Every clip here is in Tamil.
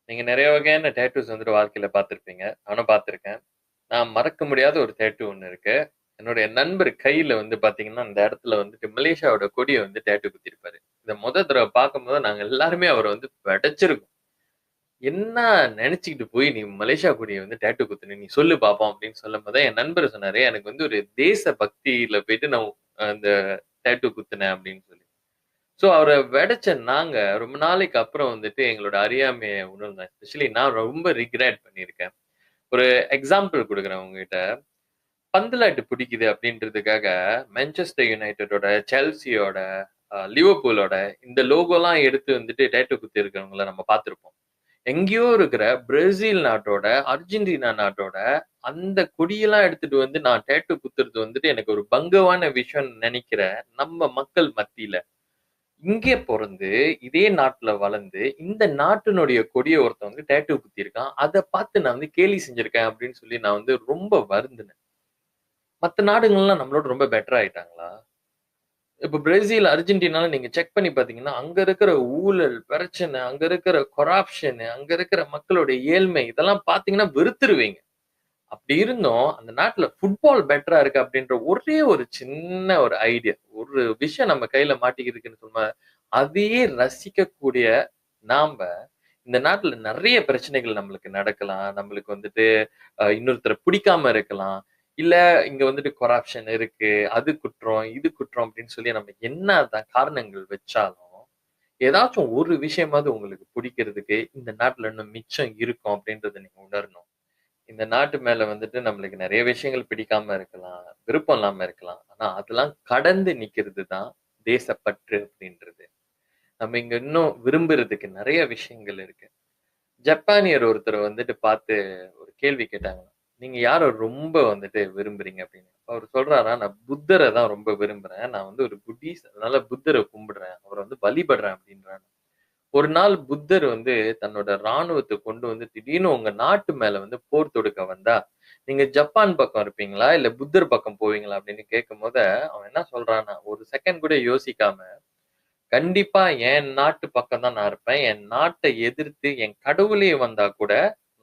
நீங்க நெறைய வகையான டேட்டூஸ் வந்துட்டு வாழ்க்கையில பார்த்திருப்பீங்க. நானும் பார்த்திருக்கேன். நான் மறக்க முடியாத ஒரு டேட்டூ ஒண்ணு இருக்கு. என்னுடைய நண்பர் கையில வந்து பார்த்தீங்கன்னா, அந்த இடத்துல வந்துட்டு மலேசியாவோட கொடிய வந்து டேட்டூ குத்திருப்பாரு. இத தடவ பார்க்கும்போது நாங்க எல்லாருமே அவர வந்து பெடச்சிருக்கோம். "என்ன நெனச்சுக்கிட்டு போய் நீ மலேசியா கொடிய வந்து டேட்டூ குத்துன? நீ சொல்லு பார்ப்போம்" அப்படின்னு சொல்லும்போது என் நண்பர் சொன்னாரு, "எனக்கு வந்து ஒரு தேச பக்தியில போயிட்டு நான் அந்த டேட்டூ குத்துனேன்" அப்படின்னு சொல்லி. ஸோ அவர வெடச்ச நாங்க, ரொம்ப நாளைக்கு அப்புறம் வந்துட்டு எங்களோட அறியாமைய உணர்ந்தோம். எஸ்பெஷலி நான் ரொம்ப ரிக்ரெட் பண்ணியிருக்கேன். ஒரு எக்ஸாம்பிள் குடுக்குறேன் உங்ககிட்ட. பந்துலாட்டு பிடிக்குது அப்படின்றதுக்காக, மான்செஸ்டர் யுனைட்டடோட, செல்சியோட, லிவர்பூலோட இந்த லோகோலாம் எடுத்து வந்துட்டு டேட்டூ குத்தி இருக்கிறவங்கள நம்ம பார்த்திருப்போம். எங்கேயோ இருக்கிற பிரேசில் நாட்டோட, அர்ஜென்டினா நாட்டோட அந்த கொடியெல்லாம் எடுத்துட்டு வந்து நான் டேட்டூ குத்துறது வந்துட்டு எனக்கு ஒரு பங்கவான விஷயம்னு நெனைக்கிற நம்ம மக்கள் மத்தியில இங்கே பொறந்து, இதே நாட்டுல வளர்ந்து, இந்த நாட்டினுடைய கொடிய ஒருத்தன் வந்து டேட்டூ குத்தியிருக்கான். அத பார்த்து நான் வந்து கேலி செஞ்சிருக்கேன் அப்படின்னு சொல்லி நான் வந்து ரொம்ப வருந்தினேன். மத்த நாடுகள்லாம் நம்மளோட ரொம்ப பெட்டர் ஆயிட்டாங்களா? இப்ப பிரேசில், அர்ஜென்டினால நீங்க செக் பண்ணி பார்த்தீங்கன்னா, அங்க இருக்கிற ஊழல், பிரச்சனை, அங்க இருக்கிற கரப்ஷன், அங்க இருக்கிற மக்களுடைய ஏழ்மை இதெல்லாம் பார்த்தீங்கன்னா வெறுத்துருவீங்க. அப்படி இருந்தும், அந்த நாட்டுல ஃபுட்பால் பெட்டரா இருக்கு அப்படின்ற ஒரே ஒரு சின்ன ஒரு ஐடியா, ஒரு விஷயம் நம்ம கையில மாட்டிக்கிருக்குன்னு சொன்னா, அதையே ரசிக்கக்கூடிய நாம்ப, இந்த நாட்டுல நெறைய பிரச்சனைகள் நம்மளுக்கு நடக்கலாம். நம்மளுக்கு வந்துட்டு இன்னொருத்தர பிடிக்காம இருக்கலாம். இல்ல இங்க வந்துட்டு கரப்ஷன் இருக்கு. அது குற்றம், இது குற்றம் அப்படின்னு சொல்லி நம்ம என்னதான் காரணங்கள் வச்சாலும், ஏதாச்சும் ஒரு விஷயமாவது உங்களுக்கு பிடிக்கிறதுக்கு இந்த நாட்டுல இன்னும் மிச்சம் இருக்கும் அப்படின்றத நீங்க உணரணும். இந்த நாட்டு மேல வந்துட்டு நம்மளுக்கு நெறைய விஷயங்கள் பிடிக்காம இருக்கலாம். விருப்பம் இல்லாம இருக்கலாம். ஆனா அதெல்லாம் கடந்து நிக்கிறது தான் தேசப்பற்று அப்படின்றது. நம்ம இங்க இன்னும் விரும்புறதுக்கு நெறைய விஷயங்கள் இருக்கு. ஜப்பானியர் ஒருத்தர் வந்துட்டு பார்த்து ஒரு கேள்வி கேட்டாங்களாம். "நீங்க யார ரொம்ப வந்துட்டு விரும்புறீங்க?" அப்படின்னு. அவரு சொல்றாராம், "நான் புத்தர தான் ரொம்ப விரும்புறேன். நான் வந்து ஒரு புத்திஸ்ட். அதனால புத்தர கும்பிடுறேன். அவர வந்து வழிபடுறேன்" அப்படின்றாங்க. ஒரு நாள் புத்தர் வந்து தன்னோட ராணுவத்த கொண்டு வந்து திடீர்னு உங்க நாட்டு மேல வந்து போர் தொடுக்க வந்தா, நீங்க ஜப்பான் பக்கம் இருப்பீங்களா? இல்ல புத்தர் பக்கம் போவீங்களா? அப்படின்னு கேட்கும்போது, அவன் என்ன சொல்றான்னா, ஒரு செகண்ட் கூட யோசிக்காம, கண்டிப்பா என் நாட்டு பக்கம் தான் நான் இருப்பேன். என் நாட்ட எதிர்த்து என் கடவுளே வந்தா கூட,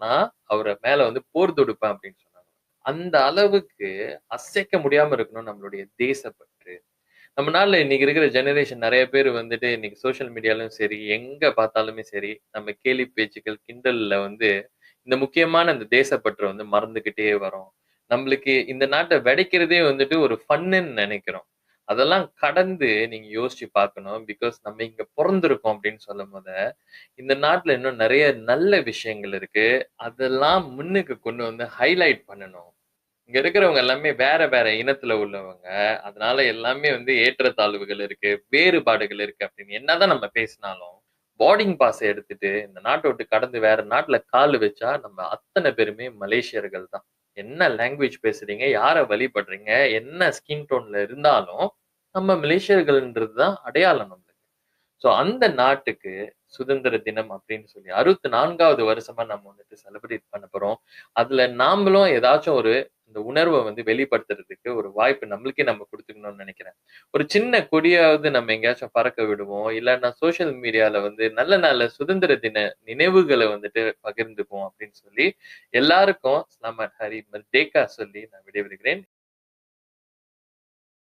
நான் அவர மேல வந்து போர் தொடுப்பேன் அப்படின்னு சொன்னாங்க. அந்த அளவுக்கு அசைக்க முடியாம இருக்கணும் நம்மளுடைய தேசப்பற்று. நம்ம நாட்டுல இன்னைக்கு இருக்கிற ஜெனரேஷன் நெறைய பேர் வந்துட்டு இன்னைக்கு சோசியல் மீடியாலயும் சரி, எங்க பார்த்தாலுமே சரி, நம்ம கேலி பேச்சுக்கள், கிண்டல்ல வந்து இந்த முக்கியமான இந்த தேசப்பற்ற வந்து மறந்துகிட்டே வரோம். நம்மளுக்கு இந்த நாட்ட வெடைக்கிறதே வந்துட்டு ஒரு ஃபன்னுன்னு நெனைக்கிறோம். அதெல்லாம் கடந்து நீங்க யோசிச்சு பார்க்கணும். பிகாஸ் நம்ம இங்க பொறந்திருக்கோம் அப்படின்னு சொல்லும்போது, இந்த நாட்டுல இன்னும் நெறைய நல்ல விஷயங்கள் இருக்கு. அதெல்லாம் முன்னுக்கு கொண்டு வந்து ஹைலைட் பண்ணணும். இங்க இருக்கிறவங்க எல்லாமே வேற வேற இனத்துல உள்ளவங்க. அதனால எல்லாமே வந்து ஏற்றத்தாழ்வுகள் இருக்கு, வேறுபாடுகள் இருக்கு அப்படின்னு என்னதான் நம்ம பேசினாலும், போர்டிங் பாஸ எடுத்துட்டு இந்த நாட்ட விட்டு கடந்து வேற நாட்டுல காலு வச்சா நம்ம அத்தன பேருமே மலேசியர்கள் தான். என்ன லாங்குவேஜ் பேசுறீங்க, யார வழிபடுறீங்க, என்ன ஸ்கின் டோன்ல இருந்தாலும், நம்ம மலேசியர்கள்ன்றது தான் அடையாளம் நம்மளுக்கு. சோ அந்த நாட்டுக்கு சுதந்திர தினம் அப்படின்னு சொல்லி 64வது வருஷமா நம்ம வந்துட்டு செலிப்ரேட் பண்ண போறோம். அதுல நாமளும் ஏதாச்சும் ஒரு இந்த உணர்வ வந்து வெளிப்படுத்துறதுக்கு ஒரு வாய்ப்பு நம்மளுக்கே நம்ம குடுத்துக்கணும்னு நெனைக்கிறேன். ஒரு சின்ன கொடியாவது நம்ம எங்கேயாச்சும் பறக்க விடுவோம். இல்லன்னா சோசியல் மீடியால வந்து நல்ல நல்ல சுதந்திர தின நினைவுகள வந்துட்டு பகிர்ந்துக்குவோம் அப்படின்னு சொல்லி, எல்லாருக்கும் ஸ்லாமட் ஹரி மர்டேக்கா சொல்லி நான் விடைபெறுகிறேன்.